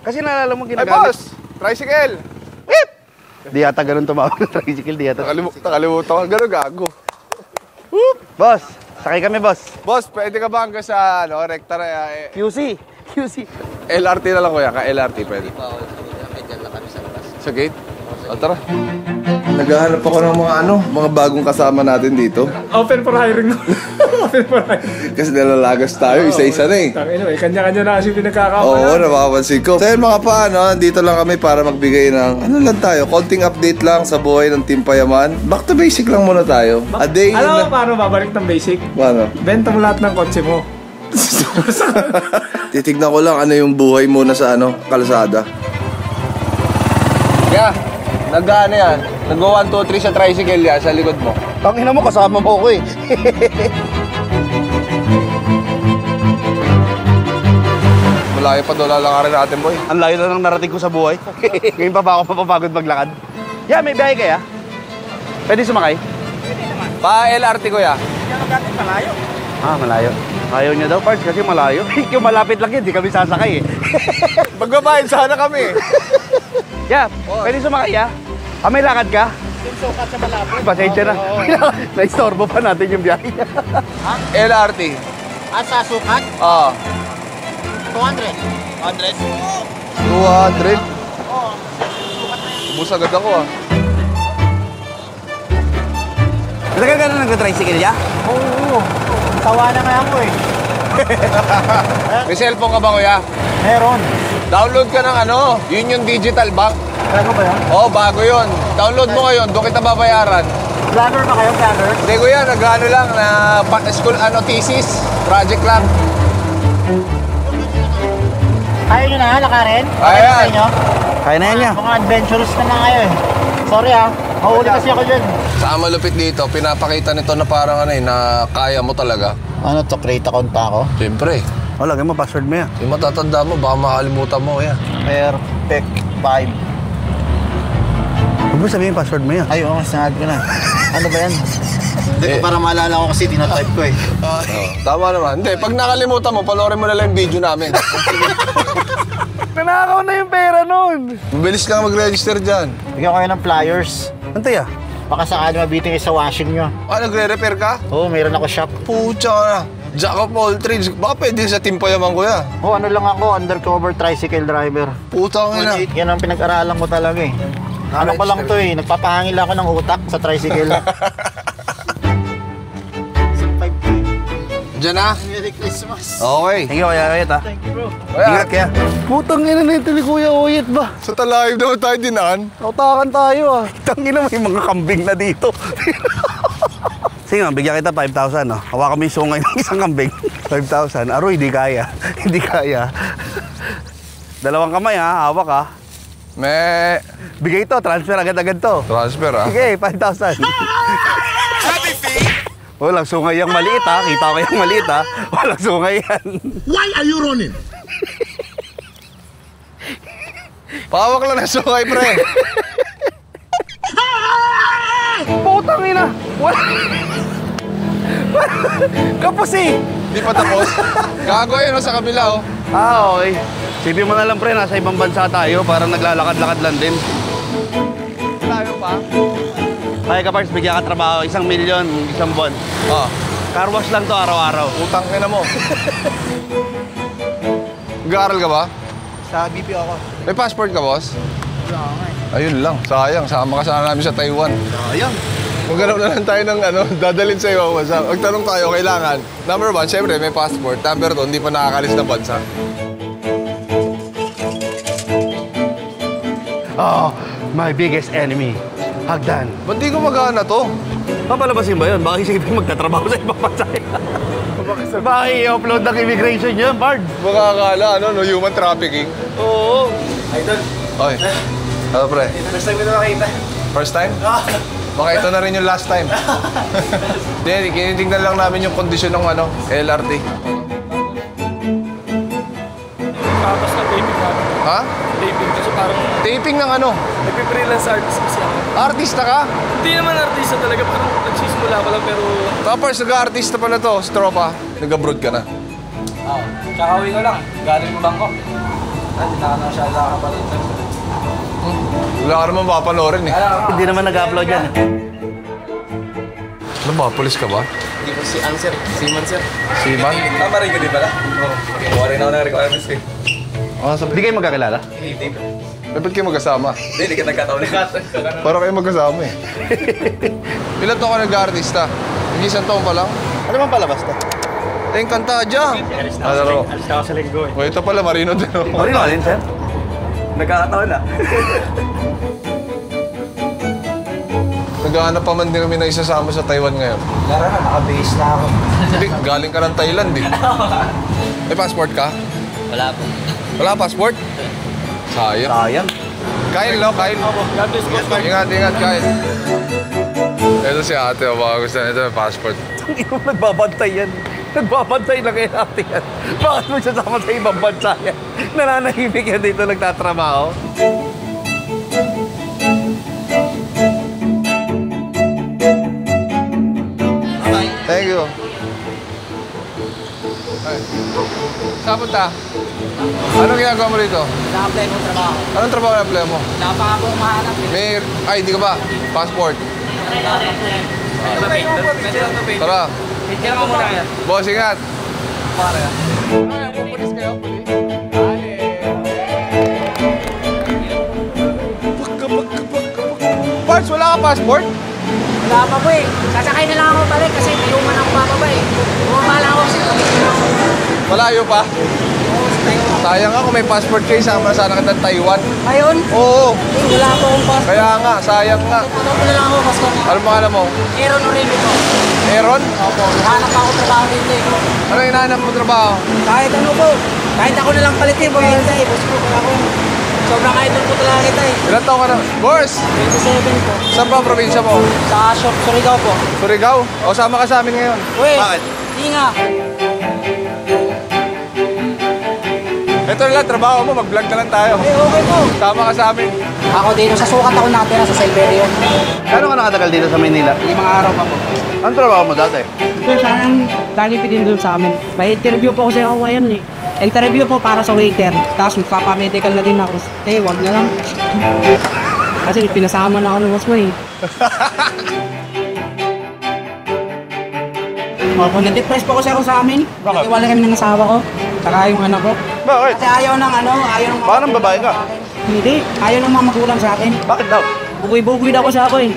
Kasi naalala mo Ay, ginagamit. boss! Tricycle! Whip! Di yata ganun tumawag ng tricycle, di yata. Nakalimutan ko. Ganun gago. Boss, sakay kami, boss. Boss, pwede ka ba hanggang sa, rekta na, QC. LRT na lang kuya, LRT pwede. Sa gate? O, tara. Naghahanap ako ng mga bagong kasama natin dito. Open for hiring. Open for hiring. Kasi nalalagas tayo, isa-isa na eh. Anyway, kanya-kanya na kasi pinagkakamalan. Oo, napapansin ko. So yun mga paano, dito lang kami para magbigay ng, konting update lang sa buhay ng Team Payaman. Back to basic lang muna tayo. A day in Alam mo paano babalik ng basic? Paano? Benta mo lahat ng kotse mo. Titignan ko lang ano yung buhay muna sa kalsada. Yeah, nag-ano yan? Nag-1, 2, 3 sa tricycle yan, sa likod mo. Tangina mo, kasama mo ko eh. Malayo pa doon lalakarin natin, boy. Ang layo na ng narating ko sa buhay. Ngayon pa ba ako mapapagod maglakad? Yeah, may biyahe kaya? Pwede sumakay? Pwede naman. Pa-LRT ko ya. Hindi ako gating malayo. Ah, malayo. Ayaw niya daw, parts, kasi malayo. Yung malapit lang yun, di kami sasakay eh. Magbabayad sana kami. Yeah, pwede sumakay ya? Ah, may lakad ka? Yung sukat sa malapit. Pasensya na. Na-istorbo pa natin yung biyahe. LRT. Sa sukat? Oo. 200. 200? Oo. Ubus agad ako ah. Talaga ka na nag-tricycle ya? Oo. Tawa na nga ako eh. May cellphone ka ba kuya? Meron. Download ka ng Union Digital Bank. Ano ba yan? Oo, bago yun. Download mo ngayon, doon kita babayaran. Vlogger ba kayo? Vlogger? Hindi kuya, nag-ano lang na school, thesis, project lang. Kaya nyo na lakarin? Ayan. Nyo? Kaya na yan niya. Mga adventurous naman kayo eh. Sorry mahuli kasi ako dyan. Sa malupit dito, pinapakita nito na parang na kaya mo talaga. Ano to? Create account pa ako? Siyempre. O, lagay mo, password mo yan. Yung matatanda mo, baka makalimutan mo yan. Perfect 5. Huwag mo sabihin yung password mo yan. Ay, sinad ko na. Ano ba yan? Hindi ko para maalala ko kasi tinatype ko eh. Tama naman. Hindi, pag nakalimutan mo, panoorin mo na lang yung video namin. Nanakaw na yung pera nun. Mabilis lang mag-register dyan. Bigyan ko kayo ng flyers. Antay ah. Baka sakali mabitin kayo sa washing nyo. Nagre-repair ka? Oo, mayroon ako shop. Pucha ka na. Jack of all trades. Baka pwede sa Team Payaman kuya. Ano lang ako, undercover tricycle driver. Puta ka na. Yan ang pinag-aralan ko talaga eh. Ano pa lang to eh, nagpapahangil ako ng utak sa tricycle. Diyan na. Merry Christmas. Okay. Thank you, Kuya Oyet ha. Thank you bro. Ingat kaya. Putang ina na ito ni Kuya Oyet ba? Sa Talayib naman tayo dinaan. Nautakan tayo ah. Tangina mo yung mga kambing na dito. Sige nga, bigyan kita 5,000 no. Hawakan mo yung sungay ng isang kambing. 5,000. Aroy, hindi kaya. Hindi kaya. Dalawang kamay ha, hawak ha. Bigay ito, transfer agad-agad to. Transfer ah. Sige, 5,000. Walang sungay yung maliit ha. Kita ko yung maliit ha. Walang sungay yan. Why are you running? Pawak lang na sungay, pre. Putang ina. Wala. Kapos eh. Di pa tapos. Gago yun sa kabila oh. Ah, okay. Sipin mo na lang pre, nasa ibang bansa tayo. Parang naglalakad-lakad lang din. Tayo pa. Kaya ka parts, bigyan ka trabaho. 1 milyon, isang buwan. Car wash lang to araw-araw. Utang ina mo. Nag-aaral ka ba? Sa BP ako. May passport ka, boss? Wala ako nga eh. Ayun lang. Sayang. Sama ka sana namin sa Taiwan. Sayang. Maghanap na lang tayo ng dadalhin sa iyo. Magtanong tayo, kailangan. Number 1, syempre may passport. Number 2, hindi pa nakakalis ng bansa. Oh, my biggest enemy. Hagdan. Ba't di ko magana to? Papalabasin ba yun? Baka isipin magtatrabaho sa ibang bansa. Baka i-upload ng immigration yun, Bard. Baka akala, human trafficking. Oo. Idol. Oy. Ano, pre? First time ko na makita. First time? Baka ito na rin yung last time. Hindi, kinitignan lang namin yung kondisyon ng LRT. Tapos na taping namin. Ha? Taping kasi parang Taping ng ano? nagpi-freelance artist kasi ako. Artista ka? Hindi naman artista talaga, parang nagsisimula pa lang pero... Tapos nag-artista pala to, si tropa. Nag-abroad ka na. Oo. Tsaka uwi ko lang, galing mo Bangkok. Hindi na siya nakakabalita. Wala ka naman mapanoorin eh. Hindi naman nag-upload yan. Ano ba, polis ka ba? Hindi ko si Answer, Seaman sir. Seaman? Tama rin ka di pala? Oo. Kuha rin ako ng requirements eh. Ah, sabi. Hindi kayo magkakilala? Hindi. Ba't kayo magkasama? Hindi ka nagkataon na. Para kayo magkasama eh. Ilan taon ka nag-artista? Isang taon pa lang? Ano man palabas to? Encantadia! Alaro. Alis na ako sa linggo eh. O, ito pala, Marino din. Sorry na din, sir. Nagkakataon na. Naghahanap pa man din kami na isasama sa Taiwan ngayon. Lara na, naka-base na ako. Hindi, galing ka ng Thailand eh. May passport ka? Wala po. Wala passport? Sayang. Sayang. Kyle, no? Kyle. God bless po. Ingat, ingat, Kyle. Ito si ate, o baka gusto nito may passport. Ang ino, nagbabantay yan. Nagbabantay lang kay ate yan. Bakit mo sasama sa ibang bansa yan? Nananahimik yan dito nagtatrabaho. Thank you. Ay. Saan punta? Anong ginagawa mo rito? Na-apply mo trabaho. Anong trabaho na apply mo? Wala pa ako mahanap eh. May ID ka ba? Passport? Tara. Kaya mo muna yan. Boss, ingat. Para. Pulis kayo, pulis. Parts, wala ka passport? Wala pa po eh. Sasakay na lang ako balik kasi tayuman ako bababa eh. Bumaba lang ako kasi Malayo pa. Sayang nga kung may passport kayo, sama sana kita ng Taiwan. Ayun, Oo, wala pa akong passport. kaya nga, sayang nga. Tutulog na lang ako basta. Ano pangalan mo? Aaron Orelio po. Aaron? Opo, hanap ako trabaho dito eh. Ano hinahanap mo trabaho? Kahit ano po. Kahit ako na lang palitin po. Hindi, boss ko ako. Sobrang idol po talaga kita eh. Ilan taon ka na? Boss, 27 po. saan ba ang probinsya mo? Sa shop, Surigao po. Surigao? O sama ka sa amin ngayon? Uy, Bakit? hindi nga. Ito na lang, trabaho mo, mag-vlog na lang tayo. Eh, okay po. Sama ka sa amin. Ako dito sa sukat ako natira sa Silverio. Gano'n ka nakatagal dito sa Maynila? 5 araw pa po. Anong trabaho mo dati? Ito parang lagi pa din doon sa amin. May interview po ako sa Hawaiian eh. Interview po para sa waiter. Tapos magpapamedical na din ako. Eh, wag na lang. Kasi pinasama na ako ng boss mo eh. Opo, na-depress po kasi ako sa amin. Bakit? Wala kami ng asawa ko. Saka yung anak ko. Bakit? Kasi ayaw ng ano, ayaw ng... Baka ng babae ka? Hindi, ayaw ng mga magulang sa akin. Bakit daw? Bugoy-bugoy daw ko sa ako eh.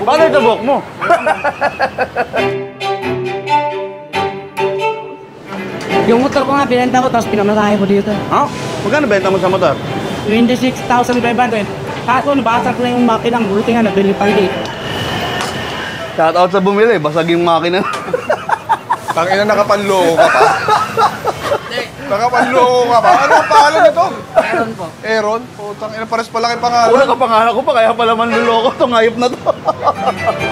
Paano ito buhok mo? Yung motor ko nga, pinenta ko, tapos pinamatahe ko dito. Ha? Magkano benta mo sa motor? 26,500. Kaso nabasag na yung makinang, buti nga nabili pa rin. Shout out sa bumili, basag yung makina. Tangina, nakapanloko ka pa. Nakapanloko ka pa. Ano ang pangalan nito? Meron po. Aaron? Putang ina, pares palaki pangalan. Wala ka pangalan ko pa, kaya pala manluloko itong hayop na to.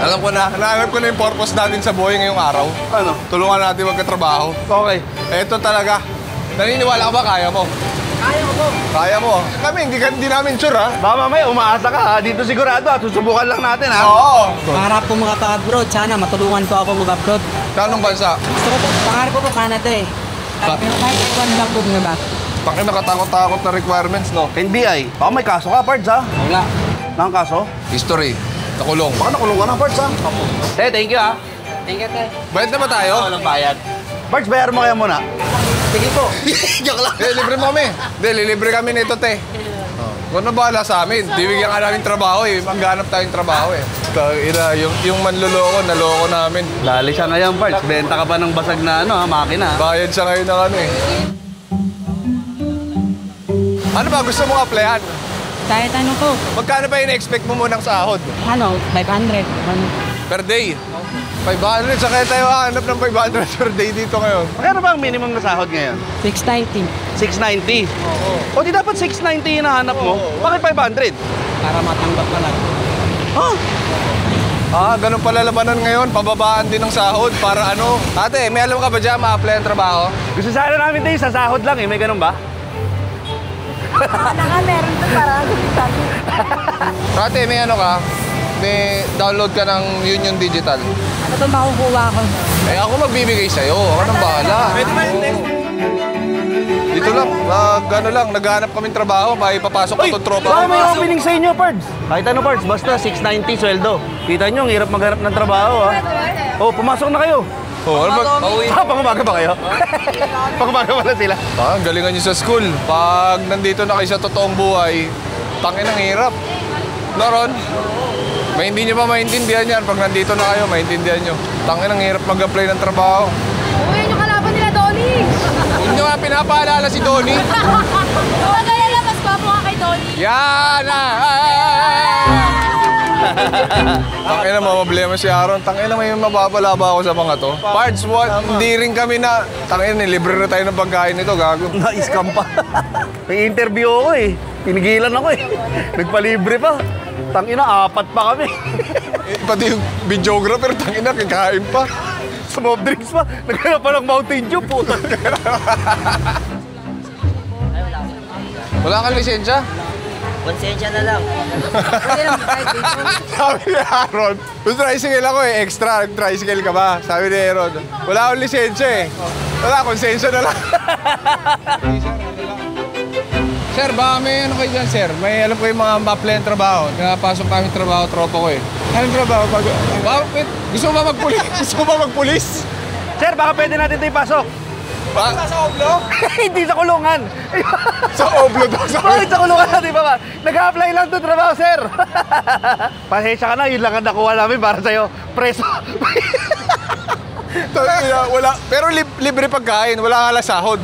Alam ko na, nahanap ko na yung purpose natin sa buhay ngayong araw. Ano? Tulungan natin magkatrabaho. Okay. Ito talaga. Naniniwala ka ba kaya mo? Kaya ko po. Kaya mo. Kami, hindi namin sure ha. Baka mamaya umaasa ka ha. Dito sigurado ha. Susubukan lang natin ha. Oo. Pangarap ko makaka-abroad. Sana matulungan ko ako mag-abroad. Kanong bansa? Gusto ko po, pangarap ko po Canada eh. Pero kahit iwan lang po nga ba? Tangin, nakatakot-takot na requirements, no? NBI. Baka may kaso ka, Pards ha. Wala. Nang kaso? History. Nakulong. Baka nakulong ka na, Pards ha. Thank you ha. Thank you, te. Bayad na ba tayo? Walang bayad. Pards, bayaran mo kaya muna. Sige po. Joke lang. Libre mo kami. Lilibre kami nito, te. Kung na bahala sa amin, bibigyan ka namin trabaho eh. Maghanap tayong trabaho eh. Ina, yung manluloko, naloko namin. Dali siya ngayon, Pards. Benta ka pa ng basag na ano ha, makina. Bayad siya ngayon ng ano eh. Ano ba gusto mong applyan? Kahit ano po. Magkano ba in-expect mo munang sahod? Ano, 500. Per day? 500? Sa kaya tayo hanap ng 500 per day dito ngayon. Magkano ba ang minimum na sahod ngayon? 690. 690. Oo. O di dapat 690 yung nahanap mo? Oo. Bakit 500? Para matanggap ka lang. Oh, Ganun pala labanan ngayon. Pababaan din ng sahod para ano. Ate, may alam ka ba dyan ma-apply ang trabaho? gusto sana namin tayo sa sahod lang eh. May ganun ba? Meron to para sabi. Ate, may ano ka? May download ka ng Union Digital. Ano ba makukuha ko? Eh ako magbibigay sa'yo. Ako nang bahala. Pwede ba yun? Dito lang. Naghahanap kaming trabaho. May papasok ko itong tropa. Baka may opening sa inyo, Pards. Kahit ano, Pards, basta 690 sweldo. Kita nyo, ang hirap maghanap ng trabaho, ha? Oh, pumasok na kayo. Oh, ano ba? Pangumaga ba kayo? Pangumaga pala sila. Ang galingan nyo sa school. Pag nandito na kayo sa totoong buhay, tangin ang hirap. Naron, may hindi nyo pa maintindihan yan. Pag nandito na kayo, maintindihan nyo. Tangin ang hirap mag-apply ng trabaho. Uy, yung kalaban nila, Donnie! Huwag nyo nga pinapaalala si Donnie. Huwag kaya labas pa mo kay Donnie. Yan! Tangin na, mamablema si Aaron. Tangin na, may mababala ba ako sa mga to? Parts, hindi rin kami na... Tangin na, libre na tayo ng pagkain nito, gago. Na-scam pa. May interview ako eh. Pinigilan ako eh. Nagpalibre pa. Tangina, 4 pa kami. Pati yung videographer, tangin na, kakain pa. Sa soft drinks pa. Naghanap pa ng Mountain Dew, puta. Wala kang lisensya? Konsensya na lang. Sabi ni Aaron, yung tricycle ako eh, extra, tricycle ka ba? Sabi ni Aaron, wala akong lisensya eh. Wala, konsensya na lang. Sir, baka may ano kayo dyan, sir? May alam ko yung mga ma-apply ng trabaho. Nakapasok kami trabaho, tropa ko eh. Anong trabaho? Bakit? Gusto mo ba magpulis? Gusto mo ba magpulis? Sir, baka pwede natin ito ipasok. Sa oblo? Hindi sa kulungan. Sa oblo daw. Bakit sa kulungan natin ba? Nag-a-apply lang ito trabaho, sir. Pasensya ka na, yun lang ang nakuha namin para sa'yo. Preso. Wala. Pero libre pagkain, wala nga lang sahod.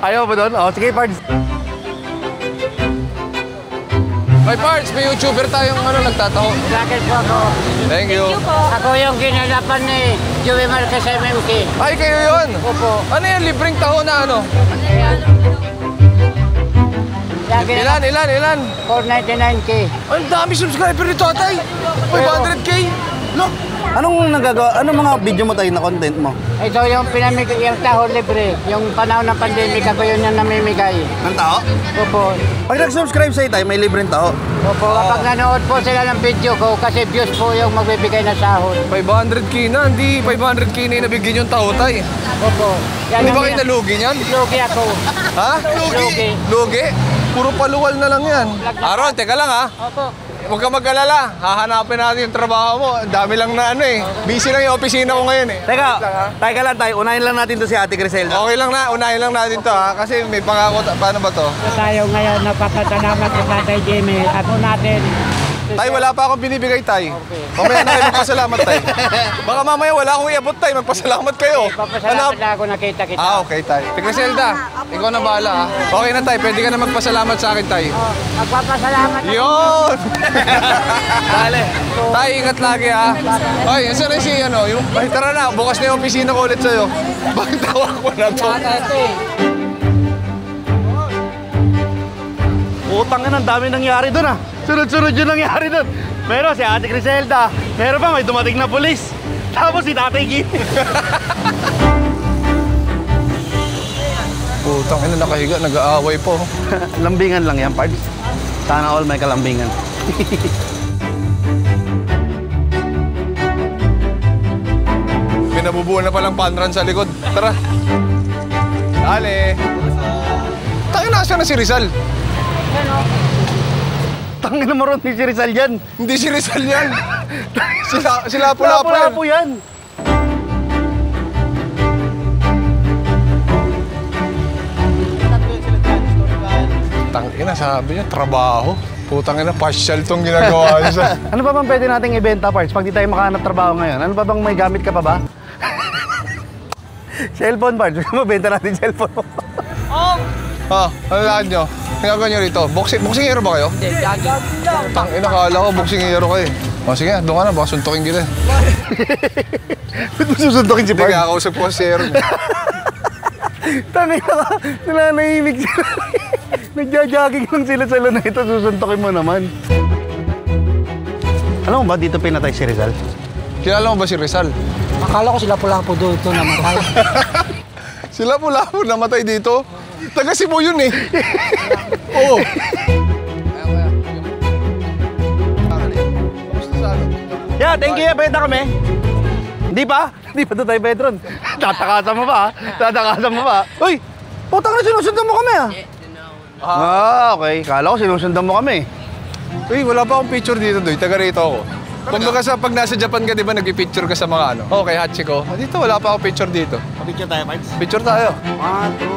Ayaw mo doon? O, sige, Pards. May parts, may YouTuber tayong nagtataho. Vlogger po ako. Thank you. Ako yung ginalapan ni Joey Marquez MMK. Ay, kayo yun? Opo. Ano yan, libreng taho na ano? Lagi Ilan? 499K. Ay, ang dami subscriber nito, atay. 500K. Look. Anong nagagawa? Anong mga video mo tayo na content mo? Ito yung pinamigay, yung taho libre. Yung panahon ng pandemic, ako yun yung namimigay. Ng tao? Opo. Pag nag-subscribe sa'yo tayo, may libreng tao. Opo, kapag nanood po sila ng video ko, kasi views po yung magbibigay na sahod. 500K na, hindi 500K na yung nabigyan yung taho, tay. Opo. Hindi ba kayo nalugi niyan? Lugi ako. Ha? Lugi. Lugi? Puro paluwal na lang yan. Aaron, teka lang ha. Opo. Huwag ka mag-alala. Hahanapin natin yung trabaho mo. Ang dami lang na ano eh. Busy lang yung opisina ko ngayon eh. Teka lang tayo. Unahin lang natin to si Ate Griselda. Okay lang na. Unahin lang natin to ha. Kasi may pangako. Paano ba to? Tayo ngayon, napapasalamat sa Tatay Jimmy. Ako natin. Tay, wala pa akong binibigay, tay. Mamaya na kayo magpasalamat, tay. Baka mamaya wala akong iabot, tay. Magpasalamat kayo. Papasalamat na ako, nakita kita. Okay, tay. Griselda, ikaw na bahala ha. Okay na, tay. Pwede ka na magpasalamat sa akin, tay. Magpapasalamat ako. Yun! Dale. Tay, ingat lagi ha. Ay, saan na si ano? Ay, tara na. Bukas na yung opisina ko ulit sa'yo. Bakit tawag ko na to? Utang na, ang dami nangyari doon ah. Sunod-sunod yung nangyari doon. Pero si Ate Griselda, meron pa may dumating na pulis. Tapos si Tatay Gini. Putang ina, nakahiga. Nag-aaway po. Lambingan lang yan, Pards. Sana all may kalambingan. May nabubuo na palang panran sa likod. Tara. Dale. Tangin na, saan na si Rizal? Tangin na maroon ni si Rizal yan. Hindi si Rizal yan. Sila Lapu-Lapu yan. Lapu-Lapu yan. Tangin na, sabi niya, trabaho. Putang ina, pasyal tong ginagawa niya. Ano pa bang pwede nating ibenta, Pards? Pag di tayo makahanap trabaho ngayon, ano pa bang may gamit ka pa ba? Cellphone, Pards. Mabenta natin cellphone mo. Ha, ano lahat nyo? Tingnan nyo rito. Boxing hero ba kayo? Hindi, jogging. Tangina, kala ko boxing hero kayo. O sige, doon ka na, baka suntukin kita. Ba't mo susuntukin si Hindi, Pards? kakausap ko si hero. Tangin na ka. Nananahimik sila. Nagja-jogging lang sila sa luna ito. Susuntukin mo naman. Alam mo ba, dito pinatay si Rizal? Kilala mo ba si Rizal? Akala ko sila pula po doon namatay. Sila Lapu-Lapu namatay dito. Taga Cebu yun eh. Oo. Yeah, thank you. Pwede kami. Hindi pa? Hindi pa doon tayo, Pedron. Tatakasan mo pa, ha? Tatakasan mo pa. Uy! Putang na, sinusundan mo kami, ha? Okay. Kala ko sinusundan mo kami. Uy, wala pa akong picture dito, Doy. Taga rito ako. Kumbaga sa pag nasa Japan ka, di ba, nag-picture ka sa mga ano? Oo, kay Hachiko. Dito, wala pa akong picture dito. Picture tayo, Pards. Picture tayo. 1, 2,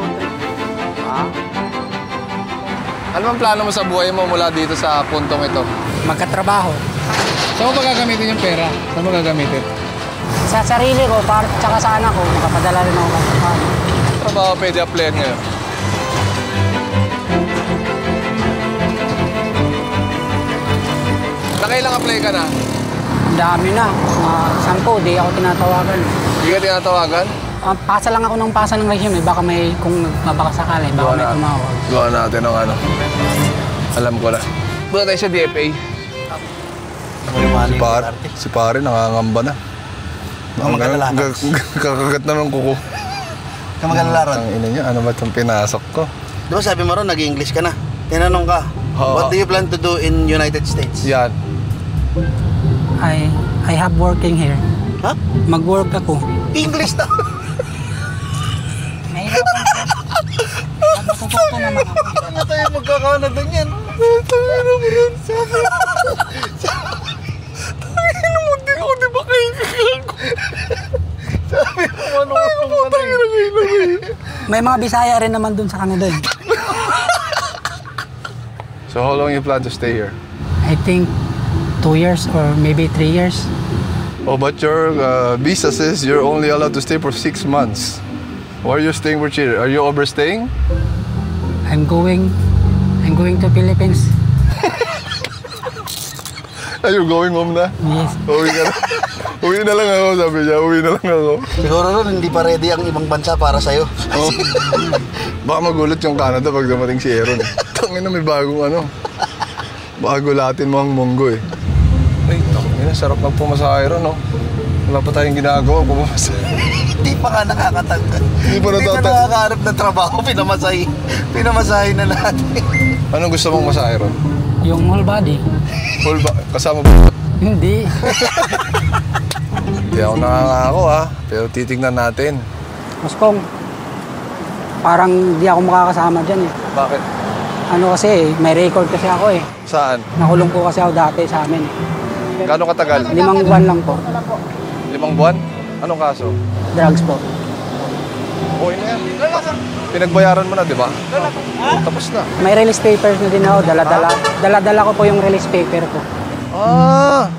3. Ano bang plano mo sa buhay mo mula dito sa puntong ito? Magkatrabaho. Saan mo gagamitin yung pera? Saan mo gagamitin? Sa sarili ko, tsaka sa anak ko, makapadala rin ako. Trabaho pwede applyan ngayon. Nakailang apply ka na? Ang dami na. Mga 10, di ako tinatawagan. Hindi ka tinatawagan? Pasa lang ako ng pasa ng resume. Baka may, kung mabakasakali, baka may tumawag. Gawa natin ng ano. Alam ko na. Punta tayo sa DFA. Si pare nangangamba na. Kakagat na ng kuko. Kamagalalaran. Ang ina niya, ano ba itong pinasok ko? Di ba sabi mo ron, nag-English ka na? Tinanong ka, what do you plan to do in United States? Yan. I have working here. Ha? Mag-work ako. English na! Mahirapan ko. Matututo naman ako. Ano tayo magkakanada niyan? Tangin mo, di ako, di ba kailangan ko? Sabi mo, ano mo May mga Bisaya rin naman dun sa Canada. So how long you plan to stay here? I think 2 years or maybe 3 years. Oh, but your visa says you're only allowed to stay for 6 months. Why are you staying for 3 years? Are you overstaying? I'm going to Philippines. Are you going home na? Yes. Uwi ka na. Uwi na lang ako, sabi niya. Uwi na lang ako. Siguro ron, hindi pa ready ang ibang bansa para sa'yo. Oh. Baka magulat yung Canada pag dumating si Aaron. Tangina, may bagong ano. Bago Latin mo ang monggo eh. Ay, tangina, sarap ng pumasahe ron, no? Wala pa tayong ginagawa, pumasahe. Hindi pa nga nakakatanggal. Hindi pa Hindi ka natatanggal. nakakahanap ng trabaho, pinamasahe na natin. Anong gusto mong masahe ron? Yung whole body. Full ba? Kasama ba? Hindi. Hindi ako nakangako ha, pero titignan natin. Muskong, parang di ako makakasama dyan eh. Bakit? Ano kasi, may record kasi ako eh. Saan? Nakulong po kasi ako dati sa amin eh. Gano'ng katagal? 5 buwan lang po. 5 buwan? Anong kaso? Drugs po. Okay na yan. Pinagbayaran mo na, di ba? Tapos na. May release papers na din ako. Dala-dala ko po yung release paper ko. Ah!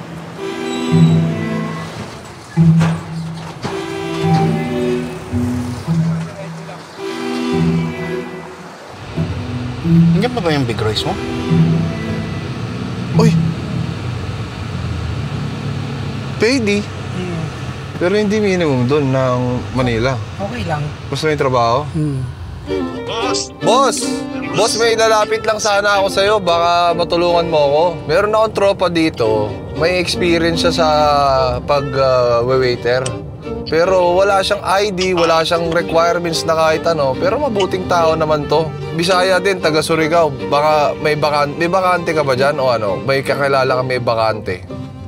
Nandiyan pa ba yung Big Royce mo? Uy! Payday? Pero hindi minimum doon ng Manila. Okay lang. Gusto mo yung trabaho? Boss! Boss, may ilalapit lang sana ako sa'yo. Baka matulungan mo ako. Meron akong tropa dito. May experience siya sa pag-waiter. Pero wala siyang ID, wala siyang requirements na kahit ano. Pero mabuting tao naman to. Bisaya din, taga Surigao. Baka may bakante ka ba dyan? O ano, may kakilala ka may bakante.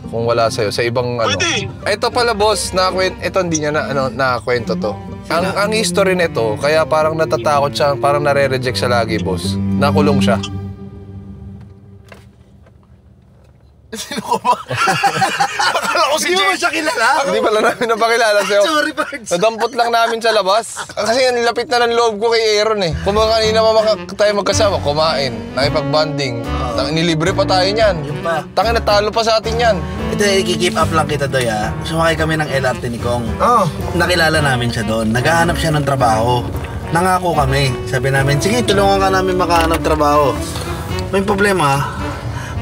Kung wala sa'yo, sa ibang ano. Ito pala boss, ito hindi niya nakakwento to. Ang history nito, kaya parang natatakot siya, parang nare-reject siya lagi, boss. Nakulong siya. Sino ko ba? Akala ko si Jay. Hindi mo siya kilala? Hindi pala namin napakilala sa'yo. Sorry, Pards. Nadampot lang namin sa labas. Kasi ang lapit na ng loob ko kay Aaron eh. Kung mga kanina tayo magkasama, kumain, nakipag-banding. Nilibre pa tayo niyan. Yun pa. Tangin, natalo pa sa atin yan. Ito, i-keep up lang kita, Doy, ha? Sumakay kami ng LRT ni Kong. Oh. Nakilala namin siya doon. Naghahanap siya ng trabaho. Nangako kami. Sabi namin, sige, tulungan ka namin makahanap trabaho. May problema,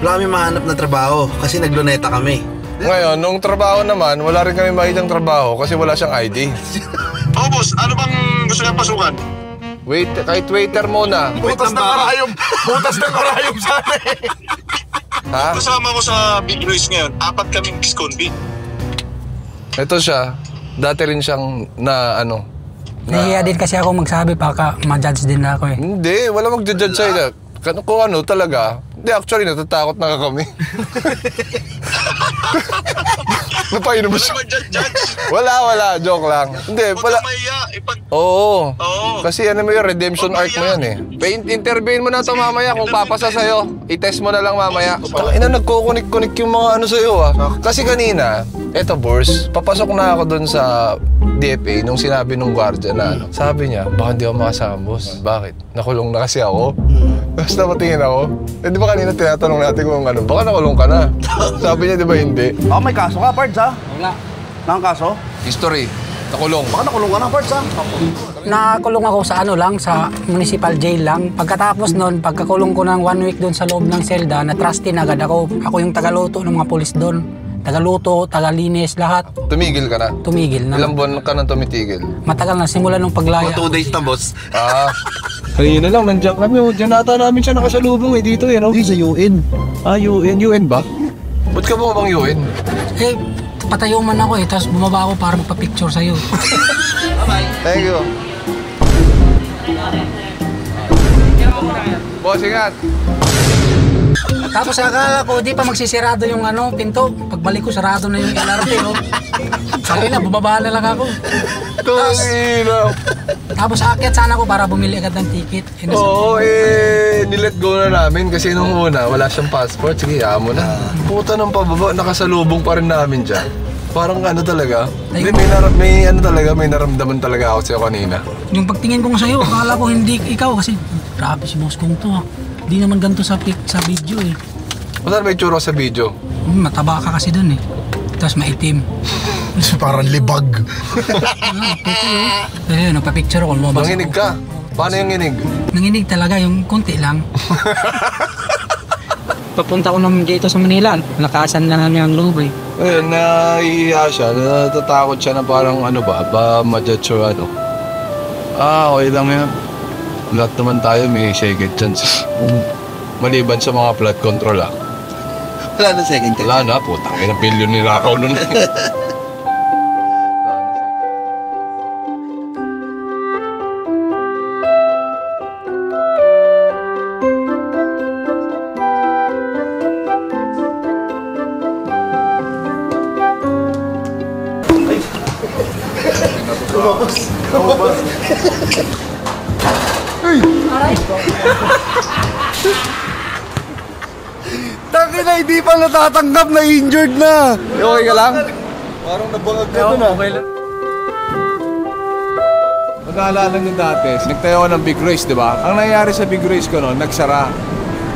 wala kami mahanap na trabaho kasi nagluneta kami. Ngayon, nung trabaho naman, wala rin kami makitang trabaho kasi wala siyang ID. Oh, boss, ano bang gusto niyang pasukan? Wait, kahit waiter muna. Butas ng karayom! Butas ng karayom sana eh! Ha? Kasama ko sa Big Royce ngayon, 4 kaming discount. Ito siya, dati rin siyang Nahiya din kasi ako magsabi, baka ma-judge din ako eh. Hindi, wala mag-judge sa'yo. Kung ano talaga. Hindi, actually, natatakot na kami. Napainom mo siya. Wala. Joke lang. Hindi, wala. Oo. Kasi ano mo yung redemption arc mo yan eh. Interviewin mo na ito mamaya kung papasa sa'yo. I-test mo na lang mamaya. Ina, nagkukunik-kunik yung mga ano sa'yo ah. Kasi kanina, eto boss, papasok na ako dun sa DFA nung sinabi nung guardia na ano. Sabi niya, baka hindi ako makasama boss. Bakit? Nakulong na kasi ako. Basta matingin ako. Eh di ba kanina tinatanong natin kung ano, baka nakulong ka na. Sabi niya di ba hindi? Baka may kaso ka, Pards ha? Wala. Nang kaso? History. Nakulong. Baka nakulong ka na, Pards ha? Nakakulong ako sa ano lang, sa municipal jail lang. Pagkatapos nun, pagkakulong ko ng 1 week doon sa loob ng selda, na-trusty na agad ako. Ako yung tagaluto ng mga pulis doon. Tagaluto, tagalinis, lahat. Tumigil ka na? Tumigil na. Ilang buwan ka nang tumitigil? Matagal na, simula nung paglaya. 2 days na, boss. Kanina lang, nandiyan kami. Diyan nata namin siya nakasalubong eh, dito eh, no? Hindi, sa UN. UN. UN ba? Ba't ka bumabang UN? Eh, patayo man ako eh, tapos bumaba ako para magpa-picture sa'yo. Thank you. Boss, ingat. Tapos akala ko, di pa magsisirado yung ano, pinto. Pagbalik ko, sarado na yung LRT, oh. Sabi na, bumaba na lang ako. Tapos aakyat sana ako para bumili agad ng ticket. Oo, nilet go na namin kasi nung una, wala siyang passport. Sige, mo na. Puta ng pababa, nakasalubong pa rin namin dyan. Parang ano talaga, may naramdaman talaga ako sa'yo kanina. Yung pagtingin ko sa'yo, akala ko hindi ikaw kasi grabe si boss kong to. Di naman ganito sa video eh. Wala may tsura sa video? Mataba ka kasi dun eh. Tapos maitim. Parang libag. Eh, nagpa-picture ako. Nanginig ka? Paano yung nginig? Nanginig talaga, yung konti lang. Papunta ko naman dito sa Manila. Nakasan na namin ang loob eh. Ayun, naiiya siya. Natatakot siya na parang ano ba ma-judge or ano. Okay lang yan. Lahat naman tayo may second chance. Maliban sa mga flood control Wala na second chance. Wala na, putang ina, bilyon nilakaw nun. Tangina, hindi pa natatanggap na injured na. Okay ka lang? Parang nabangag ka doon Okay lang. Nag-aalala nyo dati, nagtayo ako ng Big Race, di ba? Ang nangyari sa Big Race ko noon, nagsara.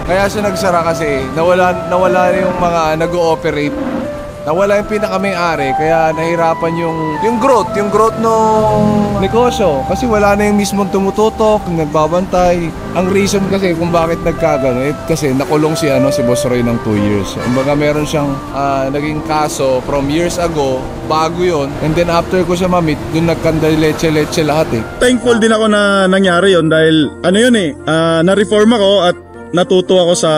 Kaya siya nagsara kasi nawala yung mga nag-ooperate. Nawala yung pinaka-may-ari, kaya nahirapan yung growth nung negosyo. Kasi wala na yung mismong tumututok, nagbabantay. Ang reason kasi kung bakit nagkagano, kasi nakulong si Boss Roy ng 2 years. Kumbaga meron siyang naging kaso from years ago, bago yon. And then after ko siya mamit, dun nagkanday leche lahat eh. Thankful din ako na nangyari yon dahil ano yun eh, na-reform ako at natuto ako sa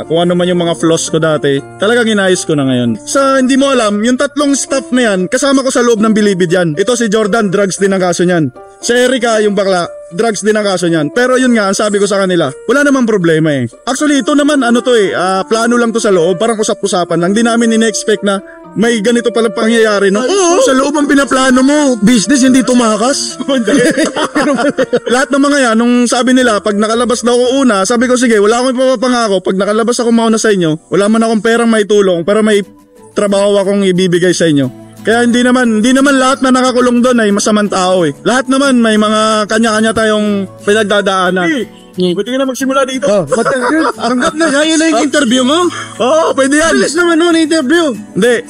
kung ano man yung mga flaws ko dati. Talagang inayos ko na ngayon. Sa hindi mo alam, yung 3 staff na yan, kasama ko sa loob ng Bilibid yan. Ito si Jordan, drugs din ang kaso niyan. Si Erica, yung bakla, drugs din ang kaso niyan. Pero yun nga, ang sabi ko sa kanila, wala namang problema eh. Actually, ito naman, plano lang to sa loob, parang usap-usapan lang. Di namin in-expect na may ganito palang pangyayari, no? Oo, sa loob ang pinaplano mo, business hindi tumakas. Lahat ng mga yan, nung sabi nila, pag nakalabas daw ako una, sabi ko, sige, wala akong ipapapangako. Pag nakalabas ako mauna sa inyo, wala man akong perang may tulong, pero may trabaho akong ibibigay sa inyo. Kaya hindi naman lahat na nakakulong doon ay masamang tao eh. Lahat naman may mga kanya-kanya tayong pinagdadaanan. Pwede ka na magsimula dito. Tanggap na, yun na yung interview mo? Oo, pwede yan. Alis naman mo na interview. Hindi,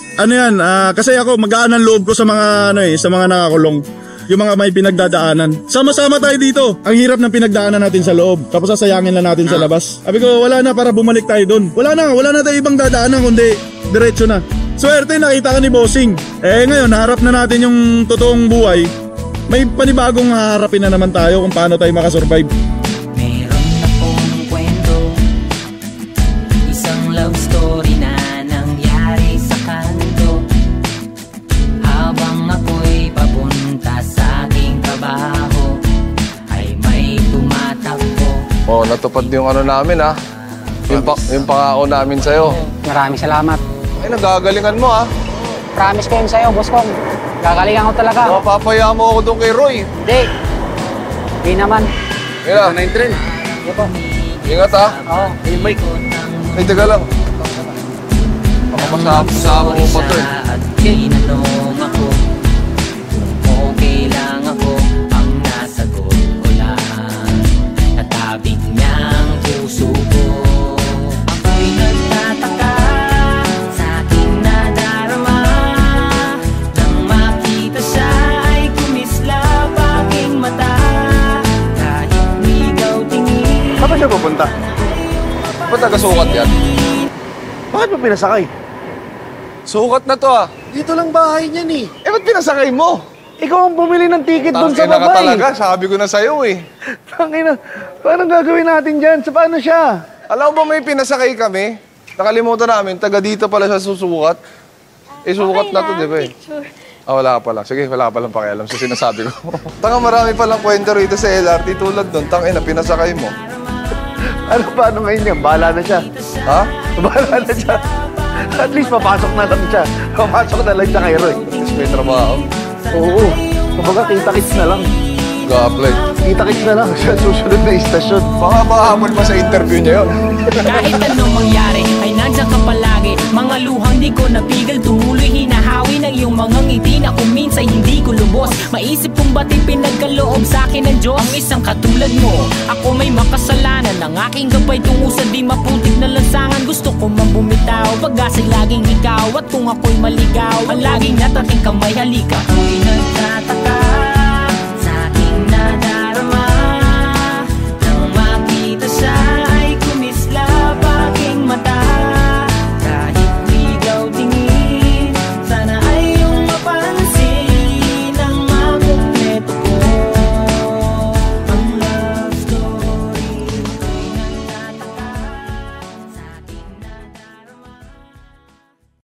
kasi ako magaan ang loob ko sa mga, sa mga nakakulong. Yung mga may pinagdadaanan. Sama-sama tayo dito. Ang hirap ng pinagdaanan natin sa loob. Tapos sasayangin na natin sa labas. Sabi ko, wala na para bumalik tayo dun. Wala na tayo ibang dadaanan kundi diretso na. Swerte, nakita ka ni Bossing. Ngayon, naharap na natin yung totoong buhay. May panibagong haharapin na naman tayo kung paano tayo makasurvive. Meron na pong kwento, isang love story na nangyari sa kanto. Habang ako'y papunta sa aking trabaho, natupad yung ano namin ha. Yung pangako namin sa'yo. Maraming salamat. Ay, nagagalingan mo ha. Promise ko yun sa'yo, boss kong. Gagalingan ko talaga. Mapapaya mo ako doon kay Roy. Hindi. Hindi naman. Kaya, Hindi po. ingat ha. Oo. Ay, taga lang. Baka masama mo pa to eh. At tinanong ako, okay lang ako, ang nasagot ko lang. Natabig niyang puso ko. Ako'y nagtataka sa aking nadarama. Nang makita siya ay kumislap aking mata. Kahit ligaw tingin. Saan ba siya pupunta? Ba't nagasukat yan? Bakit mo pinasakay? Sukat na to ah. Dito lang bahay niyan eh. Eh, ba't pinasakay mo? Ikaw ang bumili ng ticket doon sa Tangina ka baba talaga, sabi ko na sa'yo eh. Tangina, paano gagawin natin dyan? Sa paano siya? Alam mo ba may pinasakay kami? Nakalimutan namin, taga dito pala siya susukat. Eh, sukat na to, di ba eh? Ah, wala ka pala. Sige, wala ka palang pakialam sa sinasabi ko. Tanga, marami palang kwento rito sa LRT tulad doon. Tangina, pinasakay mo. Ano paano ngayon yan? Bahala na siya. Ha? Bahala na siya. At least papasok na lang siya. Papasok na lang siya kay Roy. At least may trabaho. Oo. Kumbaga, kita-kits na lang. Gaplay. Kita-kits na lang sa susunod na istasyon. Baka mahamon pa sa interview niya yun. Kahit anong mangyari ay nandiyan ka palagi. Mga luhang di ko napigil, tumuloy hinahawi ng iyong mga ngiti na kung minsan hindi ko lubos. Maisip kong ba't pinagkaloob sa akin ng Diyos. Ang isang katulad mo, ako may makasalanan. Ang aking gabay tungo sa di maputik na lansangan. Gusto ko man bumitaw, pag-asa'y laging ikaw. At kung ako'y maligaw, ang laging natating kamay halika.